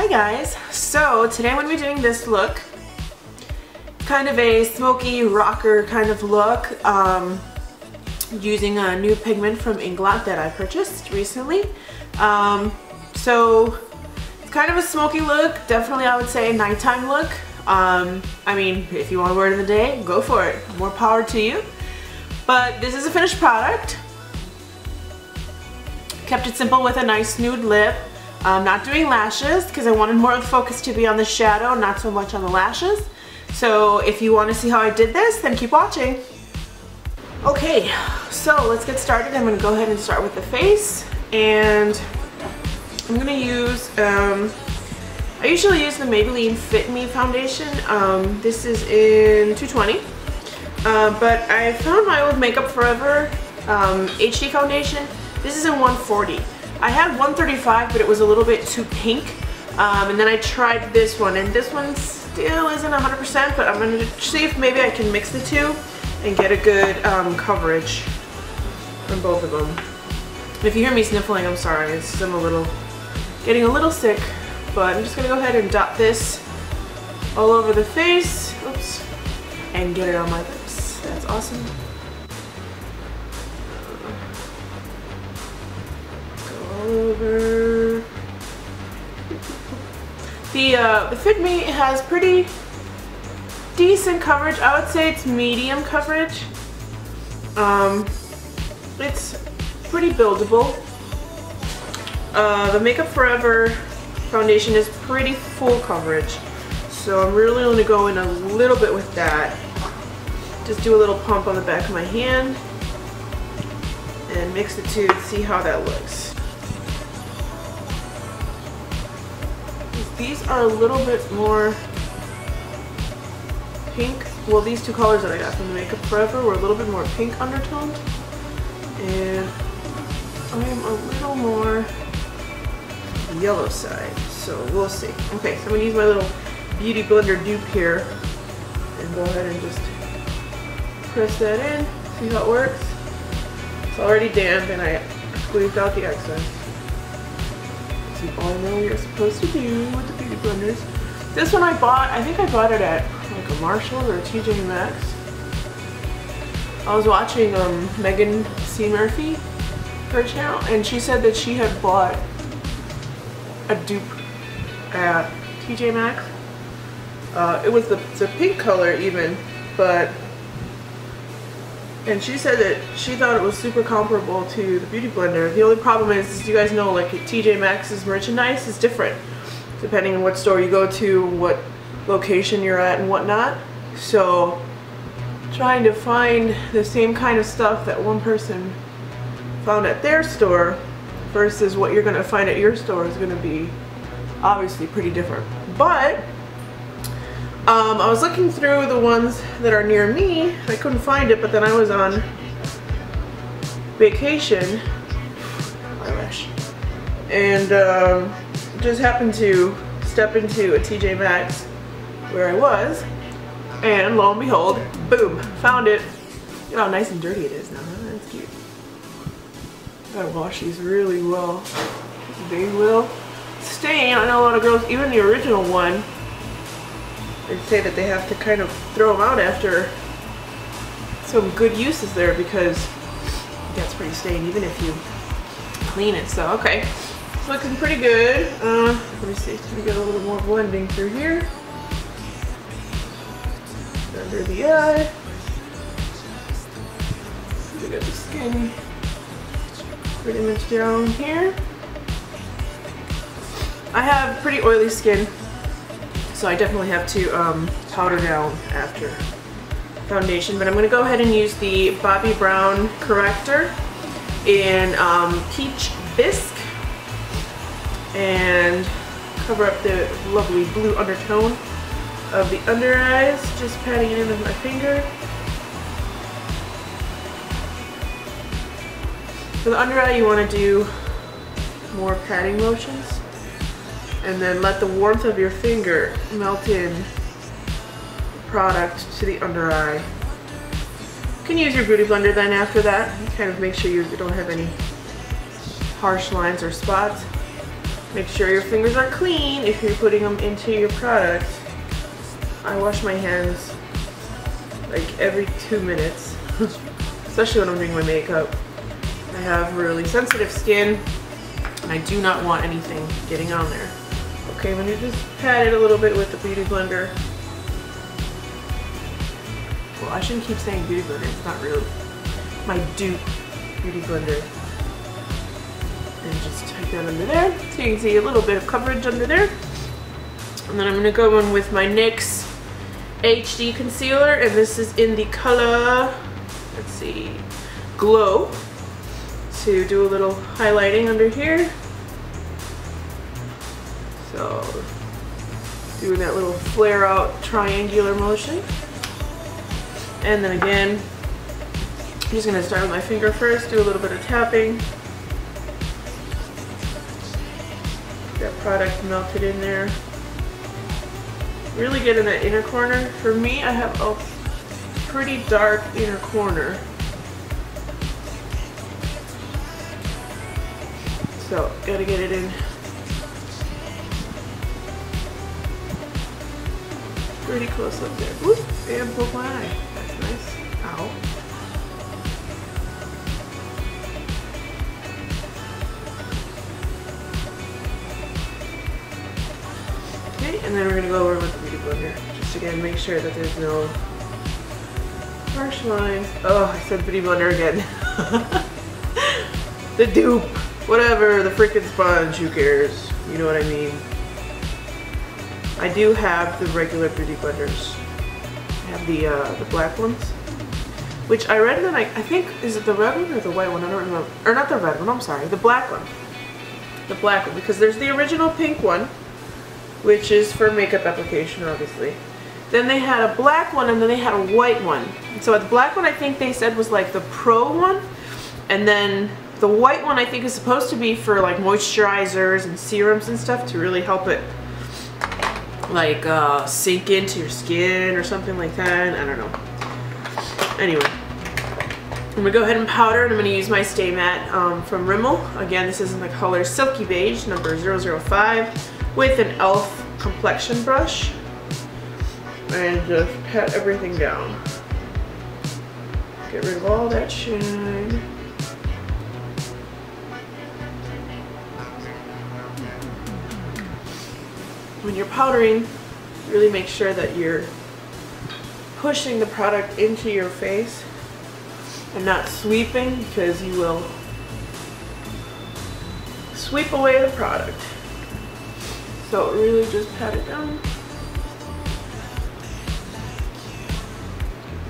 Hi guys, so today I'm going to be doing this look, kind of a smoky rocker kind of look, using a new pigment from Inglot that I purchased recently. So it's kind of a smoky look, definitely I would say a nighttime look. I mean, if you want to wear it in the day, go for it, more power to you. But this is a finished product. Kept it simple with a nice nude lip. Not doing lashes because I wanted more of the focus to be on the shadow, not so much on the lashes. So if you want to see how I did this, then keep watching. Okay, so let's get started. I'm going to go ahead and start with the face, and I'm going to use, I usually use the Maybelline Fit Me foundation. This is in 220, but I found my old Makeup Forever HD foundation. This is in 140. I had 135, but it was a little bit too pink, and then I tried this one, and this one still isn't 100%, but I'm going to see if maybe I can mix the two and get a good coverage on both of them. If you hear me sniffling, I'm sorry, it's, I'm getting a little sick, but I'm just going to go ahead and dot this all over the face, oops, and get it on my lips. That's awesome. Over. The Fit Me has pretty decent coverage. I would say it's medium coverage. It's pretty buildable. The Makeup Forever foundation is pretty full coverage, so I'm really only going a little bit with that. Just do a little pump on the back of my hand and mix the two and see how that looks. These are a little bit more pink. Well, these two colors that I got from the Makeup Forever were a little bit more pink undertoned, and I am a little more yellow side, so we'll see. Okay, so I'm going to use my little Beauty Blender dupe here and go ahead and just press that in, see how it works. It's already damp and I squeezed out the excess. You all know what you're supposed to do with the beauty blenders. This one I bought, I think I bought it at like a Marshall's or a TJ Maxx. I was watching Megan C. Murphy, her channel, and she said that she had bought a dupe at TJ Maxx. It was the pink color even, but, and she said that she thought it was super comparable to the Beauty Blender. The only problem is you guys know, like TJ Maxx's merchandise is different depending on what store you go to, what location you're at and whatnot. So trying to find the same kind of stuff that one person found at their store versus what you're going to find at your store is going to be obviously pretty different. But I was looking through the ones that are near me. I couldn't find it, but then I was on vacation, eyelash, and just happened to step into a TJ Maxx where I was, and lo and behold, boom, found it. Look how nice and dirty it is now. That's cute. Gotta wash these really well. They will stain. I know a lot of girls, even the original one, they say that they have to kind of throw them out after some good uses there because it gets pretty stained even if you clean it. So okay, it's looking pretty good. Let me see, let me get a little more blending through here. Under the eye. We got the skin pretty much down here. I have pretty oily skin, so I definitely have to powder down after foundation, but I'm going to go ahead and use the Bobbi Brown corrector in Peach Bisque and cover up the lovely blue undertone of the under eyes, just patting it in with my finger. For the under eye, you want to do more patting motions, and then let the warmth of your finger melt in the product to the under eye. You can use your Beauty Blender then after that, kind of make sure you don't have any harsh lines or spots. Make sure your fingers are clean if you're putting them into your product. I wash my hands like every 2 minutes, especially when I'm doing my makeup. I have really sensitive skin and I do not want anything getting on there. Okay, I'm gonna just pat it a little bit with the beauty blender. Well, I shouldn't keep saying beauty blender, it's not real. My dupe beauty blender. And just type that under there so you can see a little bit of coverage under there. And then I'm gonna go in with my NYX HD concealer, and this is in the color, let's see, Glow, to do a little highlighting under here. So doing that little flare out triangular motion. And then again, I'm just gonna start with my finger first, do a little bit of tapping. That product melted in there. Really get in that inner corner. For me, I have a pretty dark inner corner. So, gotta get it in pretty close up there. Whoop, and poke my eye. That's nice. Ow. Okay, and then we're gonna go over with the beauty blender. Just again, make sure that there's no harsh lines. Oh, I said beauty blender again. The dupe. Whatever, the freaking sponge, who cares? You know what I mean? I do have the regular beauty blenders. I have the black ones, which I read that I think, is it the red one or the white one? I don't remember. Or not the red one, I'm sorry, the black one. The black one, because there's the original pink one, which is for makeup application, obviously. Then they had a black one, and then they had a white one. And so the black one, I think they said was like the pro one, and then the white one I think is supposed to be for like moisturizers and serums and stuff to really help it like sink into your skin or something like that. I don't know. Anyway, I'm gonna go ahead and powder, and I'm gonna use my Stay Matte from Rimmel. Again, this is in the color Silky Beige, number 005, with an e.l.f. complexion brush, and just pat everything down. Get rid of all that shine. When you're powdering, really make sure that you're pushing the product into your face and not sweeping, because you will sweep away the product. So really just pat it down.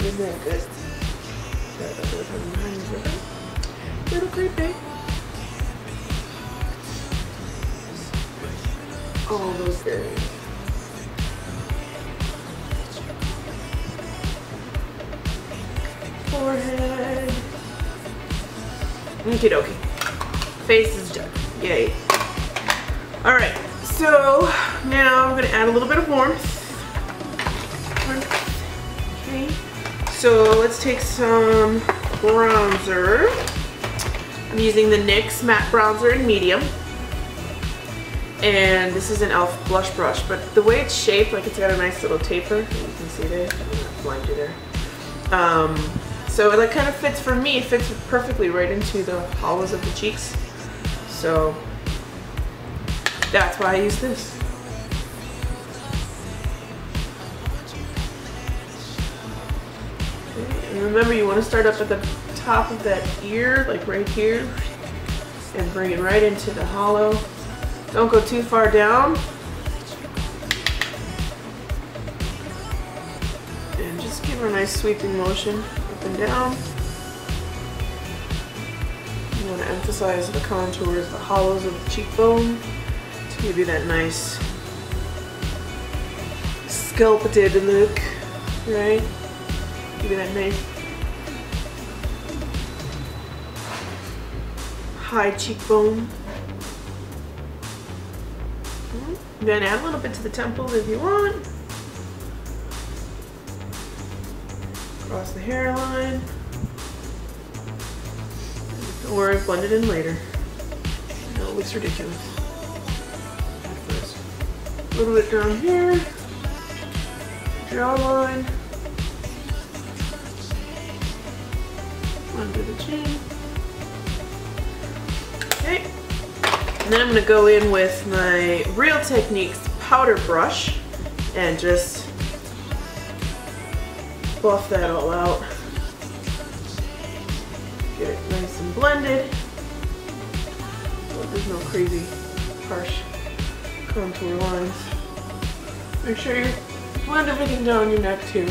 Isn't that good? Little creepy. All those areas. Forehead. Okie dokie. Face is done. Yay. Alright, so now I'm going to add a little bit of warmth. Okay. So let's take some bronzer. I'm using the NYX matte bronzer in medium. And this is an e.l.f. blush brush, but the way it's shaped, like it's got a nice little taper. You can see there. I'm gonna blind you there. So it like kind of fits, for me, it fits perfectly right into the hollows of the cheeks. So that's why I use this. Okay. And remember, you want to start up at the top of that ear, like right here, and bring it right into the hollow. Don't go too far down. And just give her a nice sweeping motion up and down. You want to emphasize the contours, the hollows of the cheekbone to give you that nice sculpted look, right? Give you that nice high cheekbone. Then add a little bit to the temples if you want. Across the hairline. Don't worry, blend it in later. No, it looks ridiculous. A little bit down here. Jawline. Under the chin. Okay. And then I'm going to go in with my Real Techniques powder brush and just buff that all out. Get it nice and blended. So there's no crazy harsh contour lines. Make sure you blend everything down your neck too.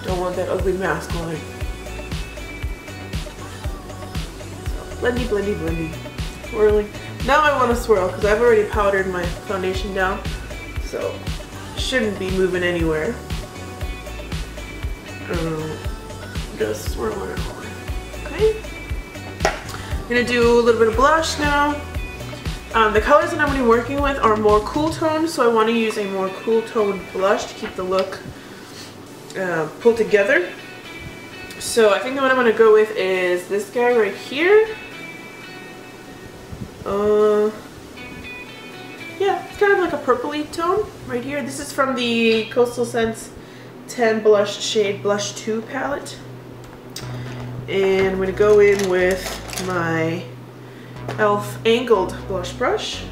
Don't want that ugly mask line. So blendy, blendy, blendy. Swirling. Now I want to swirl because I've already powdered my foundation down. So shouldn't be moving anywhere. Just swirling it over. Okay. I'm gonna do a little bit of blush now. The colors that I'm going to be working with are more cool toned, so I want to use a more cool toned blush to keep the look pulled together. So I think what I'm going to go with is this guy right here. Yeah, it's kind of like a purpley tone right here. This is from the Coastal Scents 10 Blush Shade Blush 2 palette. And I'm going to go in with my e.l.f. angled blush brush.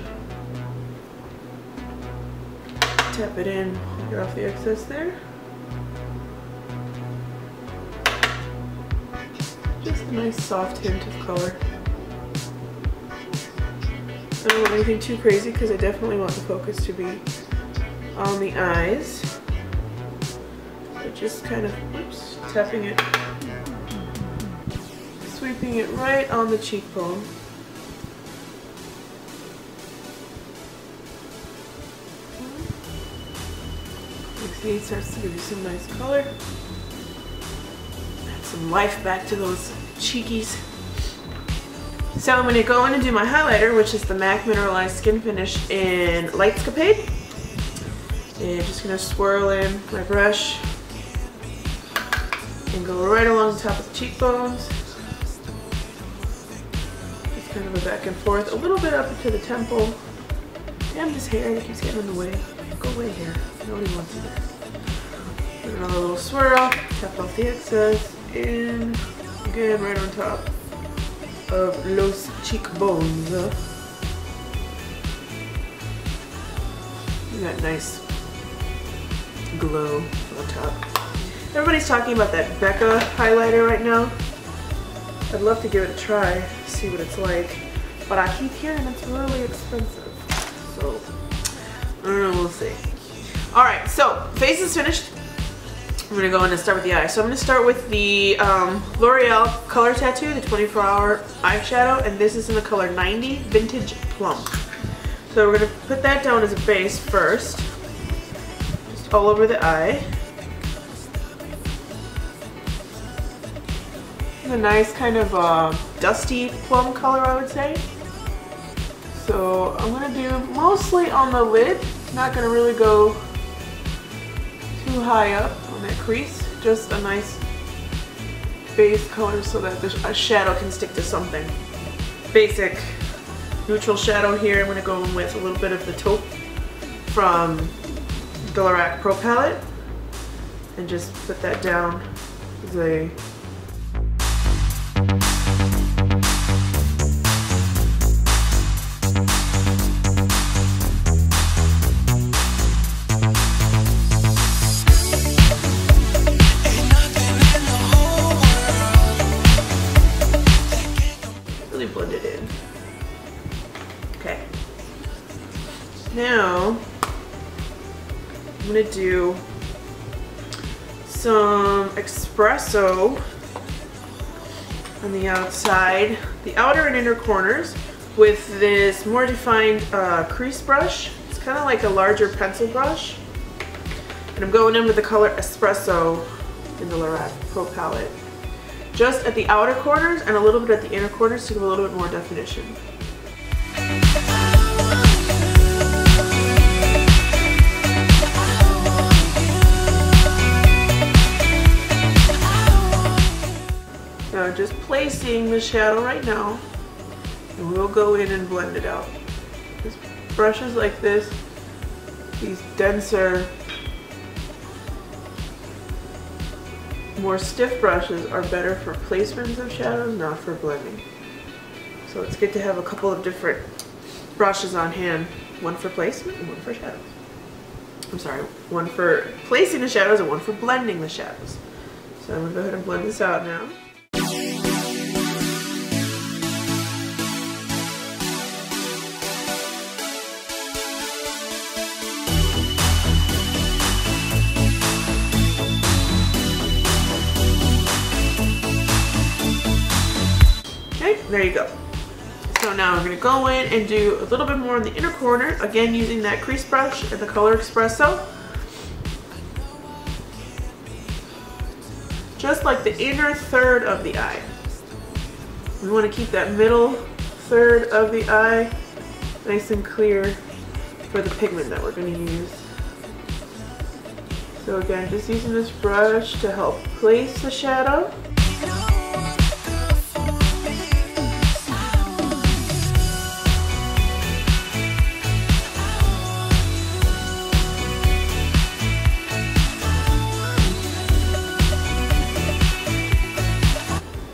Tap it in, get off the excess there. Just a nice soft hint of color. I don't want anything too crazy because I definitely want the focus to be on the eyes. So just kind of, whoops, tapping it, sweeping it right on the cheekbone. See, it starts to give you some nice color. Add some life back to those cheekies. So I'm going to go in and do my highlighter, which is the MAC Mineralized Skin Finish in Lightscapade. And just going to swirl in my brush and go right along the top of the cheekbones. Just kind of a back and forth, a little bit up to the temple. And this hair that keeps getting in the way. Go away, hair. Nobody wants you there. Give another little swirl, tap off the excess, in, again right on top of los cheekbones. That nice glow on top. Everybody's talking about that Becca highlighter right now. I'd love to give it a try, see what it's like, but I keep hearing it's really expensive, so I don't know, we'll see. Alright, so face is finished. I'm going to go in and start with the eye. So I'm going to start with the Loreal Color Tattoo, the 24-hour eyeshadow, and this is in the color 90 Vintage Plum. So we're going to put that down as a base first, just all over the eye. It's a nice kind of dusty plum color, I would say. So I'm going to do mostly on the lid, not going to really go too high up on that crease, just a nice base color so that a shadow can stick to something. Basic neutral shadow here. I'm going to go in with a little bit of the Taupe from the Lorac Pro palette and just put that down as a blend it in. Okay. Now I'm gonna do some Espresso on the outside, the outer and inner corners, with this more defined crease brush. It's kind of like a larger pencil brush. And I'm going in with the color Espresso in the Lorac Pro palette. Just at the outer corners and a little bit at the inner corners to give a little bit more definition. Now just placing the shadow right now, and we'll go in and blend it out. Just brushes like this, these denser, more stiff brushes are better for placements of shadows, not for blending. So it's good to have a couple of different brushes on hand, one for placement and one for shadows. I'm sorry, one for placing the shadows and one for blending the shadows. So I'm gonna go ahead and blend this out now. Okay, there you go. So now I'm going to go in and do a little bit more in the inner corner, again using that crease brush and the color Espresso. Just like the inner third of the eye. We want to keep that middle third of the eye nice and clear for the pigment that we're going to use. So again, just using this brush to help place the shadow.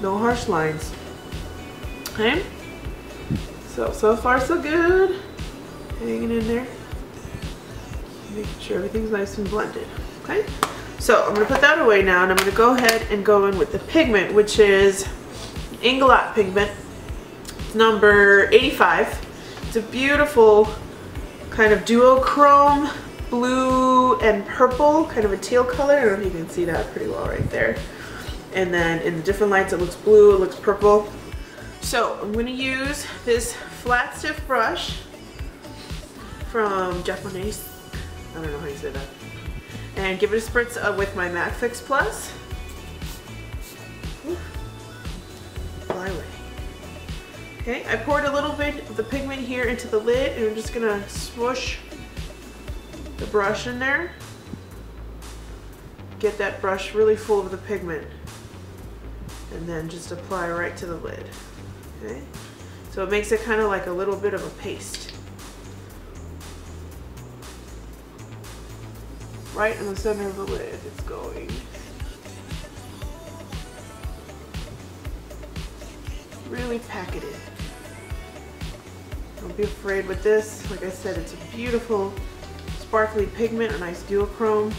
No harsh lines. Okay? So far so good. Hanging in there. Making sure everything's nice and blended. Okay? So I'm going to put that away now, and I'm going to go ahead and go in with the pigment, which is Inglot pigment. It's number 85. It's a beautiful kind of duochrome blue and purple, kind of a teal color. I don't know if you can see that pretty well right there. And then in the different lights, it looks blue, it looks purple. So I'm going to use this flat stiff brush from Japanese. I don't know how you say that. And give it a spritz with my MAC Fix Plus. Oof. Fly away. Okay, I poured a little bit of the pigment here into the lid, and I'm just going to swoosh the brush in there. Get that brush really full of the pigment. And then just apply right to the lid. Okay? So it makes it kind of like a little bit of a paste. Right in the center of the lid it's going. Really pack it in. Don't be afraid with this. Like I said, it's a beautiful sparkly pigment, a nice duochrome.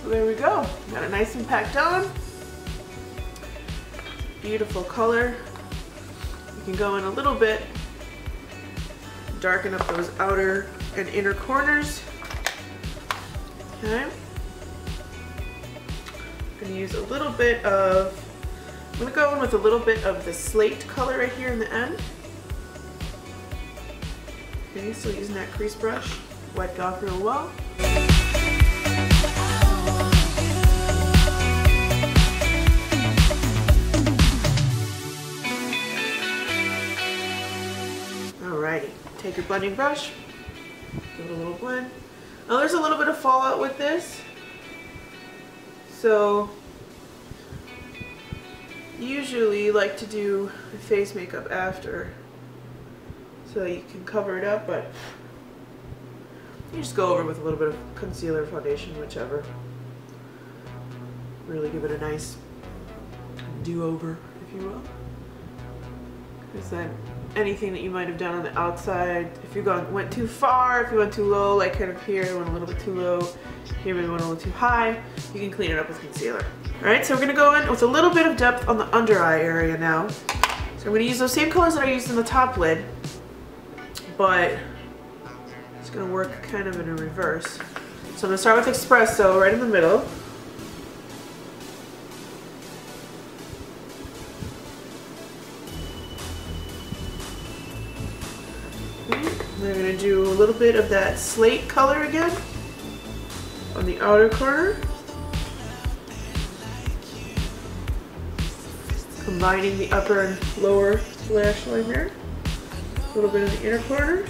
There we go. Got it nice and packed on. Beautiful color. You can go in a little bit, darken up those outer and inner corners. Okay. I'm going to use a little bit of, I'm going to go in with a little bit of the Slate color right here in the end. Okay, so using that crease brush, wiped off real well. Alrighty, take your blending brush, give it a little blend. Now there's a little bit of fallout with this, so usually like to do face makeup after so you can cover it up, but you just go over with a little bit of concealer, foundation, whichever. Really give it a nice do-over, if you will. Because then anything that you might have done on the outside, if you went too far, if you went too low, like kind of here, went a little bit too low, here maybe went a little too high, you can clean it up with concealer. Alright, so we're going to go in with a little bit of depth on the under eye area now. So I'm going to use those same colors that I used in the top lid, but it's going to work kind of in a reverse. So I'm going to start with Espresso right in the middle. I'm going to do a little bit of that Slate color again on the outer corner, combining the upper and lower lash line there, a little bit of the inner corner,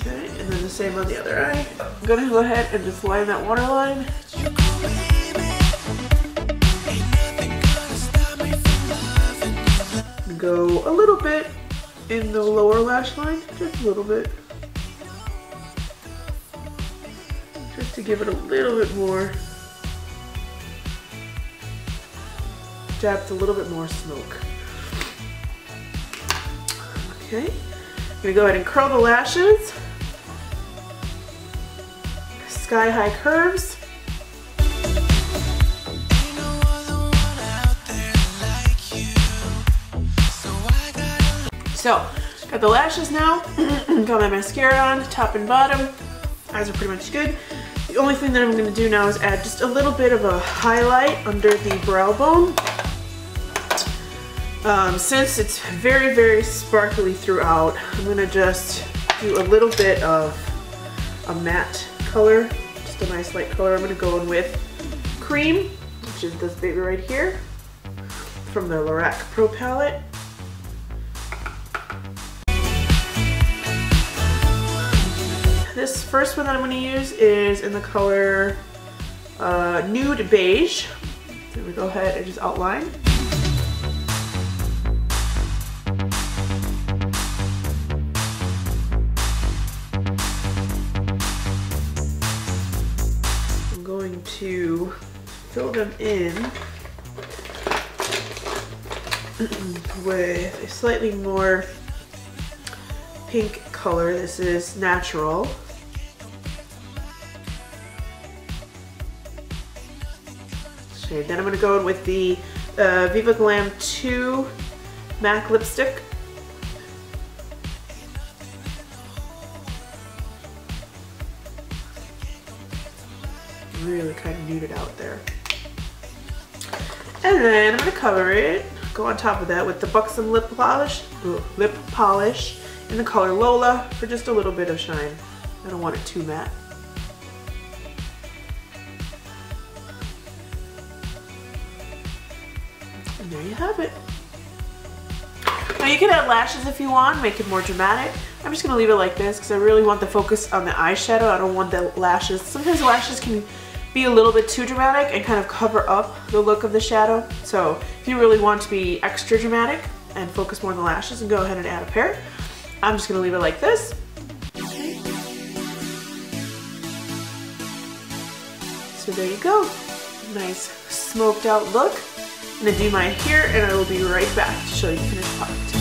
okay, and then the same on the other eye. I'm gonna go ahead and just line that waterline. Go a little bit in the lower lash line, just a little bit. Just to give it a little bit more depth, a little bit more smoke. Okay, I'm gonna go ahead and curl the lashes. Sky high curves. So, got the lashes now, got my mascara on, top and bottom. Eyes are pretty much good. The only thing that I'm gonna do now is add just a little bit of a highlight under the brow bone. Since it's very, very sparkly throughout, I'm gonna just do a little bit of a matte color, just a nice light color. I'm gonna go in with Cream, which is this baby right here, from the Lorac Pro palette. This first one that I'm going to use is in the color Nude Beige. So we go ahead and just outline. I'm going to fill them in with a slightly more pink color. This is Natural. Okay, then I'm going to go in with the Viva Glam 2 MAC lipstick. Really kind of nude it out there. And then I'm going to cover it, go on top of that with the Buxom lip polish in the color Lola for just a little bit of shine. I don't want it too matte. And there you have it. Now you can add lashes if you want, make it more dramatic. I'm just going to leave it like this because I really want the focus on the eyeshadow. I don't want the lashes. Sometimes the lashes can be a little bit too dramatic and kind of cover up the look of the shadow. So if you really want to be extra dramatic and focus more on the lashes, and go ahead and add a pair. I'm just going to leave it like this. Okay. So there you go. Nice smoked out look. I'm going to do mine here and I will be right back to show you the finished product.